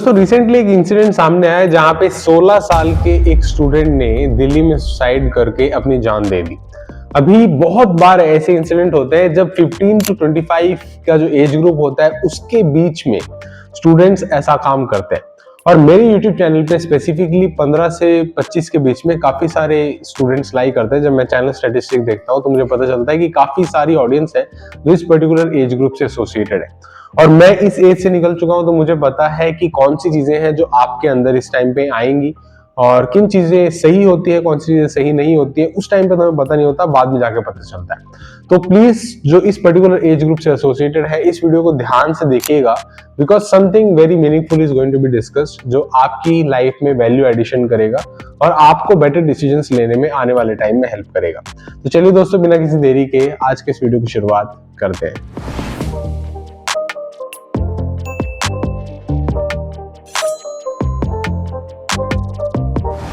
तो रिसेंटली एक इंसिडेंट सामने आया जहां पे 16 साल के एक स्टूडेंट ने दिल्ली में सुसाइड करके अपनी जान दे दी। अभी बहुत बार ऐसे इंसिडेंट होते हैं जब 15 टू 25 का जो एज ग्रुप होता है उसके बीच में स्टूडेंट्स ऐसा काम करते हैं। और मेरे यूट्यूब चैनल पे स्पेसिफिकली 15 से 25 के बीच में काफी सारे स्टूडेंट्स लाइक करते हैं। जब मैं चैनल स्टैटिस्टिक देखता हूँ तो मुझे पता चलता है कि काफी सारी ऑडियंस है जो इस पर्टिकुलर एज ग्रुप से एसोसिएटेड है। और मैं इस एज से निकल चुका हूं तो मुझे पता है कि कौन सी चीजें हैं जो आपके अंदर इस टाइम पे आएंगी और किन चीजें सही होती है, कौन सी चीजें सही नहीं होती है। उस टाइम पे तुम्हें पता नहीं होता, बाद में जाके पता चलता है। तो प्लीज जो इस पर्टिकुलर एज ग्रुप से एसोसिएटेड है, इस वीडियो को ध्यान से देखिएगा, because something very meaningful is going to be discussed जो आपकी लाइफ में वैल्यू एडिशन करेगा और आपको बेटर डिसीजंस लेने में आने वाले टाइम में हेल्प करेगा। तो चलिए दोस्तों, बिना किसी देरी के आज के इस वीडियो की शुरुआत करते हैं।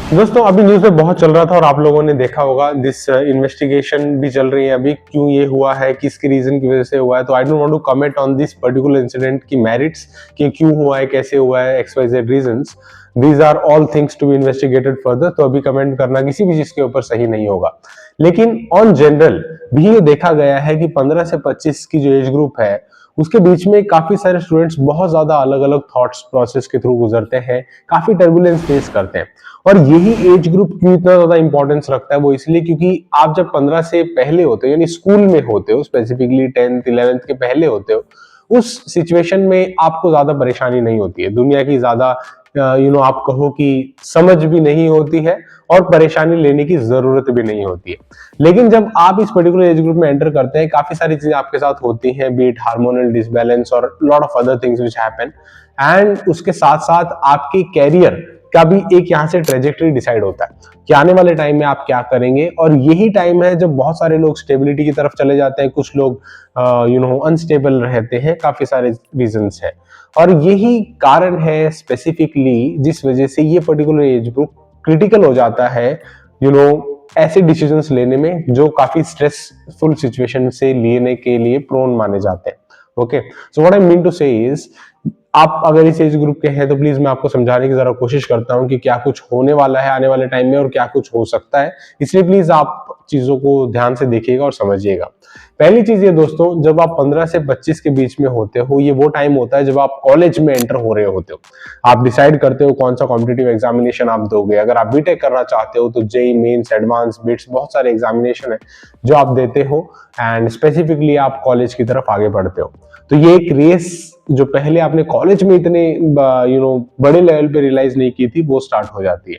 दोस्तों, अभी न्यूज में बहुत चल रहा था और आप लोगों ने देखा होगा, दिस इन्वेस्टिगेशन भी चल रही है अभी, क्यों ये हुआ है, किसकी रीजन की वजह से हुआ है। तो I don't want to comment on this particular incident की मेरिट्स कि क्यों हुआ है, कैसे हुआ है, XYZ reasons. These are all things to be investigated further. तो अभी कमेंट करना किसी भी चीज के ऊपर सही नहीं होगा। लेकिन ऑन जनरल भी ये देखा गया है कि 15 से 25 की जो एज ग्रुप है उसके बीच में काफी सारे स्टूडेंट्स बहुत ज्यादा अलग अलग थॉट्स प्रोसेस के थ्रू गुजरते हैं, काफी टर्बुलेंस फेस करते हैं। और यही एज ग्रुप क्यों इतना ज्यादा इंपॉर्टेंस रखता है, वो इसलिए क्योंकि आप जब 15 से पहले होते हो, यानी स्कूल में होते हो, स्पेसिफिकली 10th 11th के पहले होते हो, उस सिचुएशन में आपको ज्यादा परेशानी नहीं होती है, दुनिया की ज्यादा आप कहो कि समझ भी नहीं होती है और परेशानी लेने की जरूरत भी नहीं होती है। लेकिन जब आप इस पर्टिकुलर एज ग्रुप में एंटर करते हैं, काफी सारी चीजें आपके साथ होती हैं, बीट हार्मोनल डिसबैलेंस और lot of other things which happen, and उसके साथ साथ आपके कैरियर का भी एक यहाँ से ट्रेजेक्टरी डिसाइड होता है कि आने वाले टाइम में आप क्या करेंगे। और यही टाइम है जब बहुत सारे लोग स्टेबिलिटी की तरफ चले जाते हैं, कुछ लोग अनस्टेबल रहते हैं, काफी सारे रीजंस है। और यही कारण है स्पेसिफिकली जिस वजह से ये पर्टिकुलर एज ग्रुप क्रिटिकल हो जाता है ऐसे डिसीजंस लेने में जो काफी स्ट्रेसफुल सिचुएशन से लेने के लिए प्रोन माने जाते हैं। Okay, so what I mean to say is, आप अगर इस एज ग्रुप के हैं तो प्लीज मैं आपको समझाने की जरा कोशिश करता हूं कि क्या कुछ होने वाला है आने वाले टाइम में और क्या कुछ हो सकता है। इसलिए प्लीज आप चीजों को ध्यान से देखिएगा और समझिएगा। पहली चीज ये दोस्तों, जब आप 15 से 25 के बीच में होते हो, ये वो टाइम होता है जब आप कॉलेज में एंटर हो रहे होते हो। आप डिसाइड करते हो कौन सा कॉम्पिटिटिव एग्जामिनेशन आप दोगे। अगर आप बीटेक करना चाहते हो तो जेई मेंस, एडवांस, बिट्स, बहुत सारे एग्जामिनेशन है जो आप देते हो एंड स्पेसिफिकली आप कॉलेज की तरफ आगे बढ़ते हो। तो ये एक रेस जो पहले आपने कॉलेज में इतने बड़े लेवल पे रियलाइज नहीं की थी, वो स्टार्ट हो जाती है।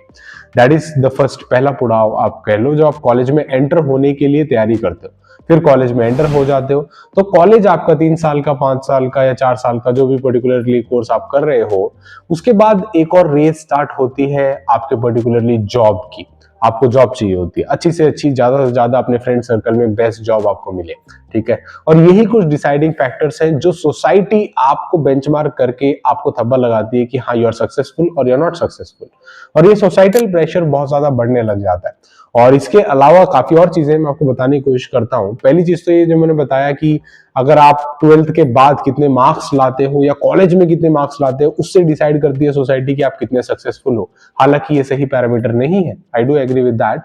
दैट इज द फर्स्ट, पहला पड़ाव आप कह लो, जो आप कॉलेज में एंटर होने के लिए तैयारी करते हो। फिर कॉलेज में एंटर हो जाते हो तो कॉलेज आपका 3 साल का, 5 साल का या 4 साल का, जो भी पर्टिकुलरली कोर्स आप कर रहे हो, उसके बाद एक और रेस स्टार्ट होती है आपके पर्टिकुलरली जॉब की। आपको जॉब चाहिए होती है, अच्छी से अच्छी, ज्यादा से ज्यादा अपने फ्रेंड सर्कल में बेस्ट जॉब आपको मिले, ठीक है। और यही कुछ डिसाइडिंग फैक्टर्स हैं जो सोसाइटी आपको बेंचमार्क करके आपको थप्पा लगाती है कि हाँ, यू आर सक्सेसफुल और यू आर नॉट सक्सेसफुल। और ये सोसाइटल प्रेशर बहुत ज्यादा बढ़ने लग जाता है। और इसके अलावा काफी और चीजें मैं आपको बताने की कोशिश करता हूँ। पहली चीज तो ये जो मैंने बताया कि अगर आप 12th के बाद कितने मार्क्स लाते हो या कॉलेज में कितने मार्क्स लाते हो, उससे डिसाइड करती है सोसाइटी कि आप कितने सक्सेसफुल हो। हालांकि ये सही पैरामीटर नहीं है, I do agree with that.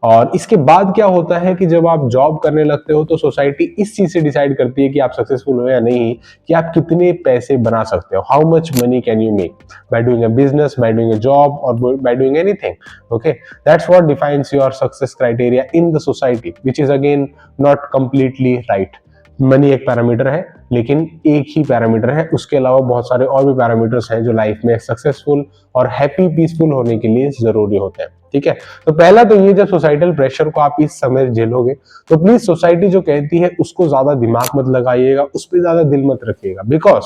और इसके बाद क्या होता है कि जब आप जॉब करने लगते हो तो सोसाइटी इस चीज से डिसाइड करती है कि आप सक्सेसफुल हो या नहीं, कि आप कितने पैसे बना सकते हो, how much money can you make by doing a business, by doing a job और by doing anything. Okay, that's what defines your success criteria in the society, which is again not completely right. Money एक parameter है, लेकिन एक ही parameter है, उसके अलावा बहुत सारे और भी पैरामीटर्स हैं जो लाइफ में सक्सेसफुल और हैप्पी, पीसफुल होने के लिए जरूरी होते हैं, ठीक है। तो पहला तो ये, जब सोसाइटल प्रेशर को आप इस समय झेलोगे तो प्लीज सोसाइटी जो कहती है उसको ज्यादा दिमाग मत लगाइएगा, उस पर ज्यादा दिल मत रखिएगा। बिकॉज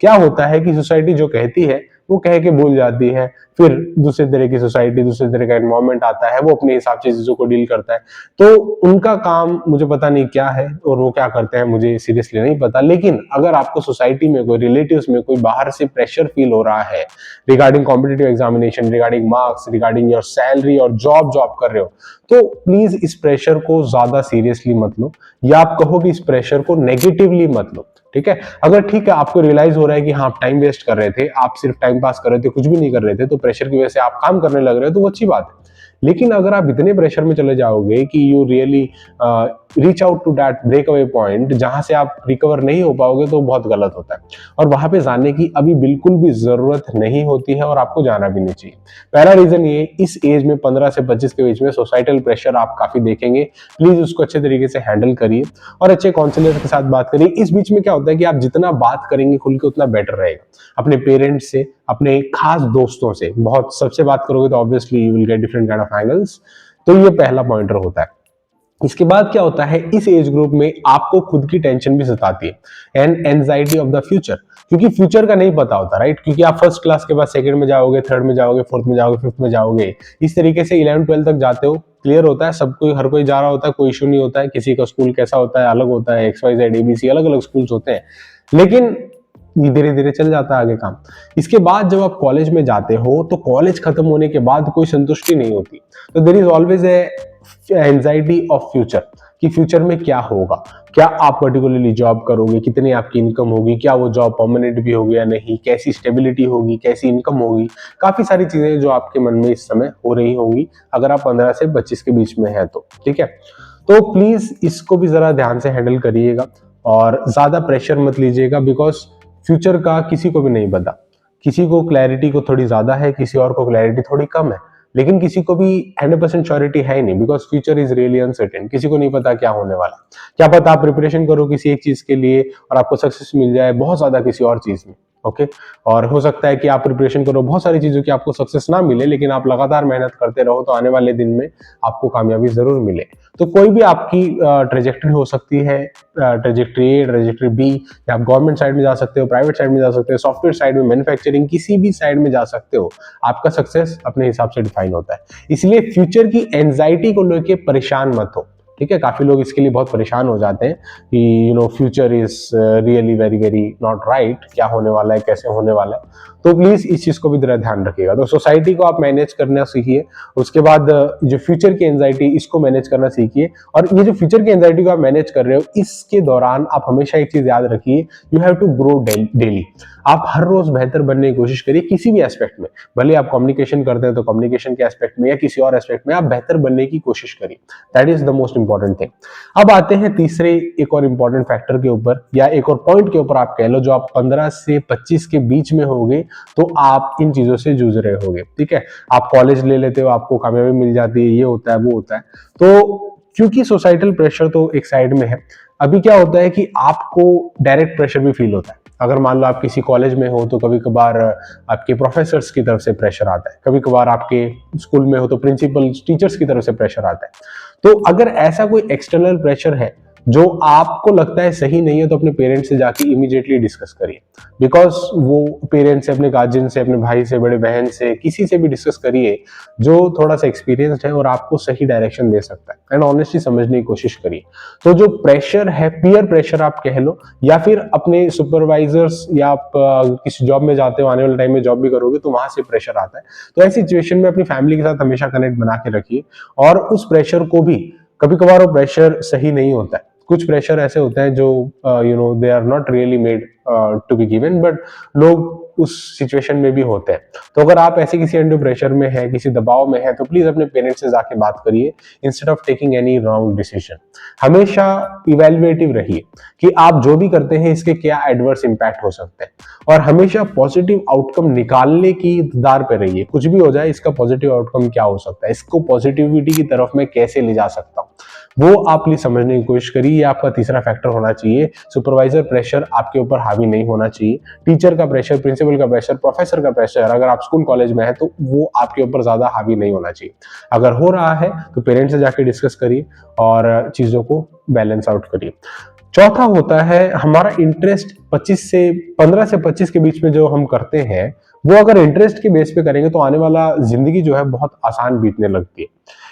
क्या होता है कि सोसाइटी जो कहती है वो कह के भूल जाती है, फिर दूसरे तरह की सोसाइटी, दूसरे तरह का एनवायरमेंट आता है, वो अपने हिसाब से चीजों को डील करता है। तो उनका काम मुझे पता नहीं क्या है और वो क्या करते हैं मुझे सीरियसली नहीं पता। लेकिन अगर आपको सोसाइटी में कोई, रिलेटिव्स में कोई बाहर से प्रेशर फील हो रहा है regarding competitive examination, regarding marks, regarding your salary और जॉब जो आप कर रहे हो, तो प्लीज इस प्रेशर को ज्यादा सीरियसली मत लो, या आप कहो कि इस प्रेशर को नेगेटिवली मत लो। ठीक है। अगर ठीक है आपको रियलाइज हो रहा है कि हाँ आप टाइम वेस्ट कर रहे थे, आप सिर्फ टाइम पास कर रहे थे, कुछ भी नहीं कर रहे थे, तो प्रेशर की वजह से आप काम करने लग रहे हो, तो वो अच्छी बात है। लेकिन अगर आप इतने प्रेशर में चले जाओगे कि you really reach out to that break away point जहां से आप रिकवर नहीं हो पाओगे, तो बहुत गलत होता है। और वहां पे जाने की अभी बिल्कुल भी जरूरत नहीं होती है और आपको जाना भी नहीं चाहिए। पहला रीजन ये, इस एज में 15 से 25 के बीच में सोसाइटल प्रेशर आप काफी देखेंगे। प्लीज उसको अच्छे तरीके से हैंडल करिए और अच्छे काउंसलर के साथ बात करिए। इस बीच में क्या होता है कि आप जितना बात करेंगे खुल के उतना बेटर रहेगा। अपने पेरेंट्स से, अपने खास दोस्तों से बहुत सबसे बात करोगे तो obviously you will get different kind of angles. तो ये पहला पॉइंटर होता है। इसके बाद क्या होता है, इस एज ग्रुप में आपको खुद की टेंशन भी सताती है and anxiety of the future, क्योंकि फ्यूचर का नहीं पता होता, राइट। क्योंकि आप फर्स्ट क्लास के बाद सेकंड में जाओगे, थर्ड में जाओगे, फोर्थ में जाओगे, फिफ्थ में जाओगे, इस तरीके से 11 12 तक जाते हो। क्लियर होता है सब कोई, हर कोई जा रहा होता है, कोई इशू नहीं होता है। किसी का स्कूल कैसा होता है अलग होता है, XYZ ABC अलग अलग स्कूल्स होते हैं, लेकिन धीरे धीरे चल जाता है आगे काम। इसके बाद जब आप कॉलेज में जाते हो तो कॉलेज खत्म होने के बाद कोई संतुष्टि नहीं होती। तो there is always anxiety of future कि फ्यूचर में क्या होगा, क्या आप पर्टिकुलरली जॉब करोगे, कितनी आपकी इनकम होगी, क्या वो जॉब परमानेंट भी होगी या नहीं, कैसी स्टेबिलिटी होगी, कैसी इनकम होगी। काफी सारी चीजें जो आपके मन में इस समय हो रही होंगी अगर आप 15 से 25 के बीच में है तो, ठीक है। तो प्लीज इसको भी जरा ध्यान से हैंडल करिएगा और ज्यादा प्रेशर मत लीजिएगा, बिकॉज फ्यूचर का किसी को भी नहीं पता। किसी को क्लैरिटी को थोड़ी ज्यादा है, किसी और को क्लैरिटी थोड़ी कम है, लेकिन किसी को भी 100% श्योरिटी है ही नहीं, because future is really uncertain. किसी को नहीं पता क्या होने वाला। क्या पता आप प्रिपरेशन करो किसी एक चीज के लिए और आपको सक्सेस मिल जाए बहुत ज्यादा किसी और चीज में, ओके। और हो सकता है कि आप प्रिपरेशन करो बहुत सारी चीजों की, आपको सक्सेस ना मिले, लेकिन आप लगातार मेहनत करते रहो तो आने वाले दिन में आपको कामयाबी जरूर मिले। तो कोई भी आपकी ट्रेजेक्टरी हो सकती है, ट्रेजेक्टरी ए, ट्रेजेक्टरी बी, या आप गवर्नमेंट साइड में जा सकते हो, प्राइवेट साइड में जा सकते हो, सॉफ्टवेयर साइड में, मैन्युफैक्चरिंग, किसी भी साइड में जा सकते हो। आपका सक्सेस अपने हिसाब से डिफाइन होता है। इसलिए फ्यूचर की एंजाइटी को लेकर परेशान मत हो, ठीक है। काफी लोग इसके लिए बहुत परेशान हो जाते हैं कि future is really very very not right, क्या होने वाला है, कैसे होने वाला है। तो प्लीज इस चीज को भी जरा ध्यान रखिएगा। तो सोसाइटी को आप मैनेज करना सीखिए, उसके बाद जो फ्यूचर की एंजाइटी इसको मैनेज करना सीखिए। और ये जो फ्यूचर की एंजाइटी को आप मैनेज कर रहे हो, इसके दौरान आप हमेशा एक चीज याद रखिए, you have to grow daily. आप हर रोज बेहतर बनने की कोशिश करिए किसी भी एस्पेक्ट में। भले आप कम्युनिकेशन करते हैं तो कम्युनिकेशन के एस्पेक्ट में या किसी और एस्पेक्ट में आप बेहतर बनने की कोशिश करिए। That is the most important thing. अब आते हैं तीसरे एक और इंपॉर्टेंट फैक्टर के ऊपर, या एक और पॉइंट के ऊपर आप कह लो, जो आप 15 से 25 के बीच में होगे तो आप इन चीजों से जूझ रहे होगे, ठीक है। आप कॉलेज ले लेते हो, आपको कामयाबी मिल जाती है, ये होता है वो होता है। तो क्योंकि सोसाइटल प्रेशर तो एक साइड में है, अभी क्या होता है कि आपको डायरेक्ट प्रेशर भी फील होता है। अगर मान लो आप किसी कॉलेज में हो तो कभी कभार आपके प्रोफेसर्स की तरफ से प्रेशर आता है, कभी कभार आपके स्कूल में हो तो प्रिंसिपल टीचर्स की तरफ से प्रेशर आता है। तो अगर ऐसा कोई एक्सटर्नल प्रेशर है जो आपको लगता है सही नहीं है, तो अपने पेरेंट्स से जाके इमीडिएटली डिस्कस करिए। बिकॉज वो पेरेंट्स से, अपने गार्जियन से, अपने भाई से, बड़े बहन से, किसी से भी डिस्कस करिए जो थोड़ा सा एक्सपीरियंस्ड है और आपको सही डायरेक्शन दे सकता है, एंड ऑनेस्टली समझने की कोशिश करिए। तो जो प्रेशर है, पीयर प्रेशर आप कह लो, या फिर अपने सुपरवाइजर्स, या आप किसी जॉब में जाते हो, आने वाले टाइम में जॉब भी करोगे तो वहां से प्रेशर आता है। तो ऐसी सिचुएशन में अपनी फैमिली के साथ हमेशा कनेक्ट बना के रखिए, और उस प्रेशर को भी, कभी कभार वो प्रेशर सही नहीं होता है। कुछ प्रेशर ऐसे होते हैं जो they are not really made to be given, but लोग उस सिचुएशन में भी होते हैं। तो अगर आप ऐसे किसी अंडर प्रेशर में है, किसी दबाव में है, तो प्लीज अपने पेरेंट्स से जाके बात करिए instead of taking any wrong decision. हमेशा इवैल्यूएटिव रहिए कि आप जो भी करते हैं इसके क्या एडवर्स इंपैक्ट हो सकते हैं, और हमेशा पॉजिटिव आउटकम निकालने की दार पे रहिए। कुछ भी हो जाए, इसका पॉजिटिव आउटकम क्या हो सकता है, इसको पॉजिटिविटी की तरफ मैं कैसे ले जा सकता हूँ, वो आप प्लीज समझने की कोशिश करिए। ये आपका तीसरा फैक्टर होना चाहिए। सुपरवाइजर प्रेशर आपके ऊपर हावी नहीं होना चाहिए। टीचर का प्रेशर, प्रिंसिपल का प्रेशर, प्रोफेसर का प्रेशर, अगर आप स्कूल कॉलेज में है तो वो आपके ऊपर ज्यादा हावी नहीं होना चाहिए। अगर हो रहा है तो पेरेंट्स से जाके डिस्कस करिए और चीजों को बैलेंस आउट करिए। चौथा होता है हमारा इंटरेस्ट। 15 से 25 के बीच में जो हम करते हैं, वो अगर इंटरेस्ट के बेस पे करेंगे तो आने वाला जिंदगी जो है बहुत आसान बीतने लगती है।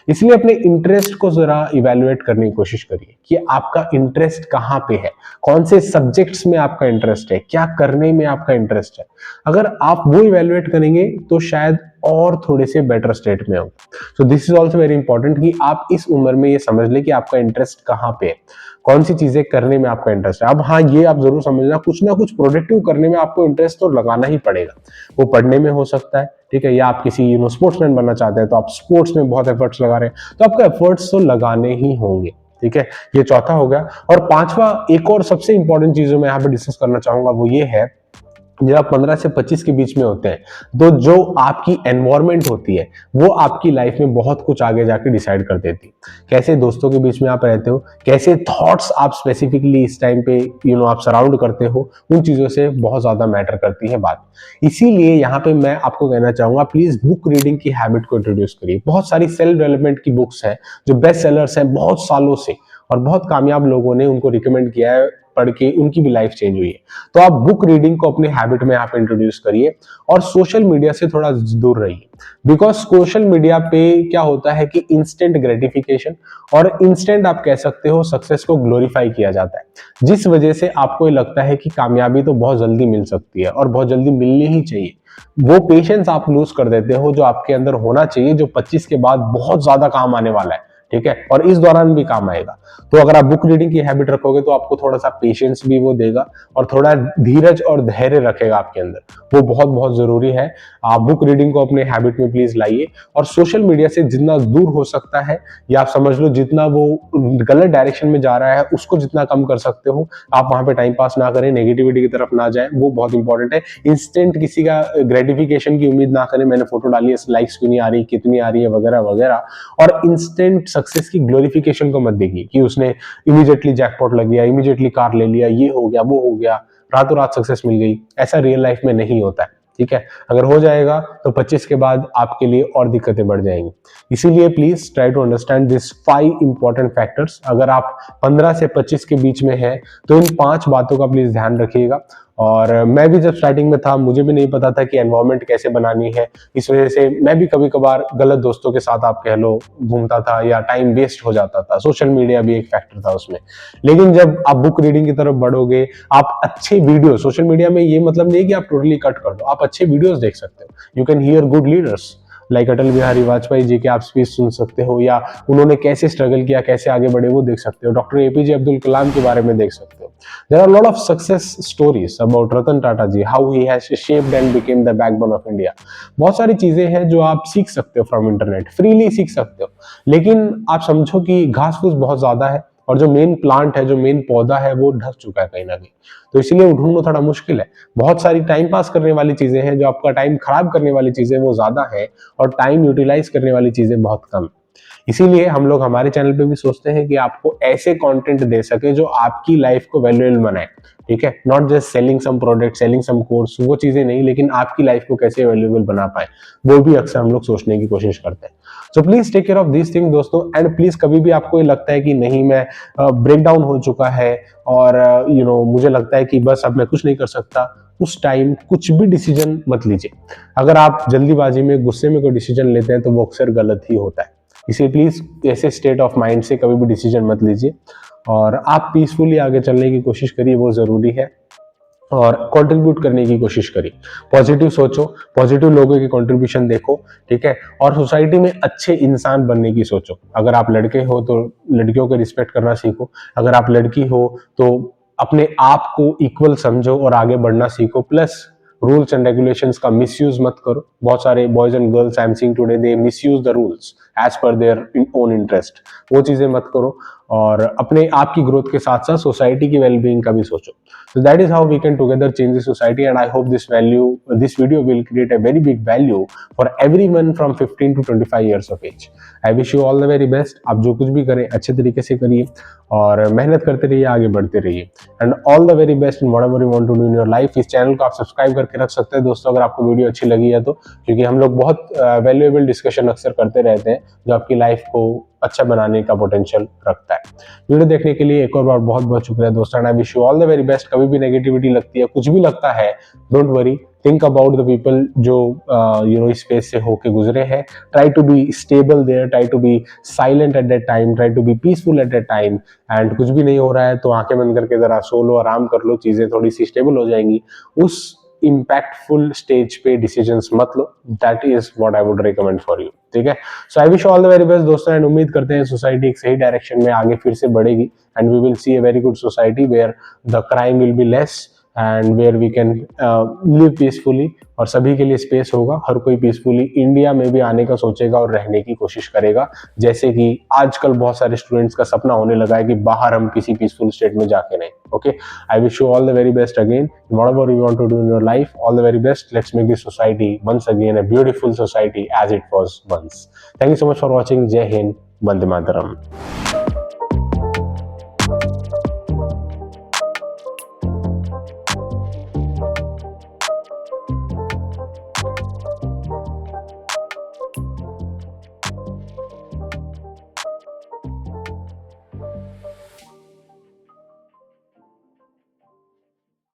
इसलिए अपने इंटरेस्ट को जरा इवैल्यूएट करने की कोशिश करिए कि आपका इंटरेस्ट कहाँ पे है, कौन से सब्जेक्ट्स में आपका इंटरेस्ट है, क्या करने में आपका इंटरेस्ट है। अगर आप वो इवैल्यूएट करेंगे तो शायद और थोड़े से बेटर स्टेट में हो। So this is also very important कि आप इस उम्र में ये समझ ले कि आपका इंटरेस्ट कहाँ पे है, कौन सी चीजें करने में आपका इंटरेस्ट है। अब हाँ, ये आप जरूर समझना, कुछ ना कुछ प्रोडक्टिव करने में आपको इंटरेस्ट तो लगाना ही पड़ेगा। वो पढ़ने में हो सकता है, ठीक है, या आप किसी स्पोर्ट्समैन बनना चाहते हैं तो आप स्पोर्ट्स में बहुत एफर्ट्स लगा रहे हैं, तो आपको एफर्ट्स तो लगाने ही होंगे, ठीक है। ये चौथा हो गया। और पांचवा, एक और सबसे इंपॉर्टेंट चीज जो मैं यहाँ पे डिस्कस करना चाहूंगा वो ये है, जब आप 15 से 25 के बीच में होते हैं तो जो आपकी एनवायरनमेंट होती है वो आपकी लाइफ में बहुत कुछ आगे जाके डिसाइड कर देती है। कैसे दोस्तों के बीच में आप रहते हो, कैसे थॉट्स आप स्पेसिफिकली इस टाइम पे आप सराउंड करते हो, उन चीजों से बहुत ज्यादा मैटर करती है बात। इसीलिए यहाँ पे मैं आपको कहना चाहूंगा, प्लीज बुक रीडिंग की हैबिट को इंट्रोड्यूस करिए। बहुत सारी सेल्फ डेवलपमेंट की बुक्स हैं जो बेस्ट सेलर्स हैं बहुत सालों से, और बहुत कामयाब लोगों ने उनको रिकमेंड किया है, पढ़ के उनकी भी लाइफ चेंज हुई है। तो आप बुक रीडिंग को अपने हैबिट में आप इंट्रोड्यूस करिए, और सोशल मीडिया से थोड़ा दूर रहिए। बिकॉज सोशल मीडिया पे क्या होता है कि इंस्टेंट ग्रेटिफिकेशन और इंस्टेंट आप कह सकते हो सक्सेस को ग्लोरीफाई किया जाता है, जिस वजह से आपको ये लगता है कि कामयाबी तो बहुत जल्दी मिल सकती है और बहुत जल्दी मिलनी ही चाहिए। वो पेशेंस आप लूज कर देते हो जो आपके अंदर होना चाहिए, जो 25 के बाद बहुत ज्यादा काम आने वाला है, ठीक है, और इस दौरान भी काम आएगा। तो अगर आप बुक रीडिंग की हैबिट रखोगे तो आपको थोड़ा सा पेशेंस भी वो देगा, और थोड़ा धीरज और धैर्य रखेगा आपके अंदर, वो बहुत बहुत जरूरी है। आप बुक रीडिंग को अपने हैबिट में प्लीज लाइए, और सोशल मीडिया से जितना दूर हो सकता है, या आप समझ लो जितना वो गलत डायरेक्शन में जा रहा है उसको जितना कम कर सकते हो, आप वहां पे टाइम पास ना करें, नेगेटिविटी की तरफ ना जाए, वो बहुत इंपॉर्टेंट है। इंस्टेंट किसी का ग्रेटिफिकेशन की उम्मीद ना करें, मैंने फोटो डाली है, लाइक्स भी नहीं आ रही, कितनी आ रही है, वगैरह वगैरह। और इंस्टेंट सक्सेस की ग्लोरिफिकेशन को मत देखिए कि उसने इमीडिएटली जैकपॉट लग गया, इमीडिएटली कार ले लिया, ये हो गया, वो हो गया, रातों रात सक्सेस मिल गई। ऐसा रियल लाइफ में नहीं होता है, ठीक है। अगर हो जाएगा तो 25 के बाद आपके लिए और दिक्कतें बढ़ जाएंगी। इसीलिए please try to understand this 5 important factors. अगर आप 15 से 25 के बीच में हैं तो इन 5 बातों का प्लीज ध्यान रखिएगा। और मैं भी जब स्टार्टिंग में था, मुझे भी नहीं पता था कि एनवायरनमेंट कैसे बनानी है, इस वजह से मैं भी कभी कभार गलत दोस्तों के साथ आप कह लो घूमता था, या टाइम वेस्ट हो जाता था। सोशल मीडिया भी एक फैक्टर था उसमें। लेकिन जब आप बुक रीडिंग की तरफ बढ़ोगे, आप अच्छे वीडियो, सोशल मीडिया में ये मतलब नहीं है कि आप टोटली कट कर दो, आप अच्छे वीडियोस देख सकते हो। You can hear good leaders like Atal Bihari Vajpayee ji के आप स्पीच सुन सकते हो, या उन्होंने कैसे स्ट्रगल किया, कैसे आगे बढ़े, वो देख सकते हो। डॉक्टर एपीजे अब्दुल कलाम के बारे में देख सकते हो। There are lot of success stories about Ratan Tata ji, how he has shaped and became the backbone of India. बहुत सारी चीजें हैं जो आप सीख सकते हो फ्रॉम इंटरनेट, फ्रीली सीख सकते हो। लेकिन आप समझो कि घास फूस बहुत ज्यादा है, और जो मेन प्लांट है, जो मेन पौधा है, वो ढक चुका है कहीं ना कहीं। तो इसीलिए ढूंढना थोड़ा मुश्किल है। बहुत सारी टाइम पास करने वाली चीजें हैं, जो आपका टाइम खराब करने वाली चीजें वो ज्यादा है, और टाइम यूटिलाइज करने वाली चीजें बहुत कम। इसीलिए हम लोग हमारे चैनल पे भी सोचते हैं कि आपको ऐसे कंटेंट दे सके जो आपकी लाइफ को वैल्यूएबल बनाए, ठीक है। Not just selling some product, selling some course, वो चीजें नहीं, लेकिन आपकी लाइफ को कैसे वैल्यूएबल बना पाए, वो भी अक्सर हम लोग सोचने की कोशिश करते हैं। So please take care of this thing दोस्तों। एंड प्लीज कभी भी आपको ये लगता है कि नहीं, मैं ब्रेक डाउन हो चुका है, और मुझे लगता है कि बस अब मैं कुछ नहीं कर सकता, उस टाइम कुछ भी डिसीजन मत लीजिए। अगर आप जल्दीबाजी में, गुस्से में कोई डिसीजन लेते हैं तो वो अक्सर गलत ही होता है। इसलिए प्लीज ऐसे स्टेट ऑफ माइंड से कभी भी डिसीजन मत लीजिए, और आप पीसफुली आगे चलने की कोशिश करिए, वो जरूरी है। और कंट्रीब्यूट करने की कोशिश करिए, पॉजिटिव सोचो, पॉजिटिव लोगों की कंट्रीब्यूशन देखो, ठीक है। और सोसाइटी में अच्छे इंसान बनने की सोचो। अगर आप लड़के हो तो लड़कियों को रिस्पेक्ट करना सीखो, अगर आप लड़की हो तो अपने आप को इक्वल समझो और आगे बढ़ना सीखो। प्लस रूल्स एंड रेगुलेशंस का मिसयूज मत करो। बहुत सारे boys and girls I am seeing today, they misuse the rules as per their own interest. वो चीजें मत करो, और अपने आप की ग्रोथ के साथ साथ सोसाइटी की वेलबींग का भी सोचो। So that is how we can together change the society, and I hope this video will create a very big value for everyone from 15 to 25 years of age. I wish you all the very best. आप जो कुछ भी करें अच्छे तरीके से करिए, और मेहनत करते रहिए, आगे बढ़ते रहिए, and all the very best in whatever you want to do in your life. इस चैनल को आप सब्सक्राइब करके रख सकते हैं दोस्तों, अगर आपको वीडियो अच्छी लगी है तो, क्योंकि हम लोग बहुत वैल्यूएबल डिस्कशन अक्सर करते रहते हैं जो आपकी लाइफ को अच्छा बनाने का पोटेंशियल रखता है। वीडियो देखने के लिए एक और बार बहुत बहुत शुक्रिया दोस्तों, and I wish you all the very best. कभी भी नेगेटिविटी लगती है, कुछ भी लगता है, don't worry, think about the people जो इस फेज से होके गुजरे हैं। Try to be stable there, try to be silent at that time, try to be peaceful at that time. And कुछ भी नहीं हो रहा है तो आंखें बंद करके जरा सो लो, आराम कर लो, चीजें थोड़ी सी स्टेबल हो जाएंगी। उस इम्पैक्टफुल स्टेज पे डिसीजंस मत लो, that is what I would recommend for you, ठीक है। So I wish all the very best दोस्तों, एंड उम्मीद करते हैं सोसाइटी एक सही डायरेक्शन में आगे फिर से बढ़ेगी, and we will see a very good society where the crime will be less and where we can live peacefully, और सभी के लिए स्पेस होगा, हर कोई पीसफुली इंडिया में भी आने का सोचेगा और रहने की कोशिश करेगा, जैसे कि आजकल बहुत सारे स्टूडेंट्स का सपना होने लगा है कि बाहर हम किसी पीसफुल स्टेट में जाके रहें। Okay, I wish you all the very best again, whatever you want to do in your life, all the very best, let's make this society once again a beautiful society as it was once. Thank you so much for watching, जय हिंद, वंदे मातरम।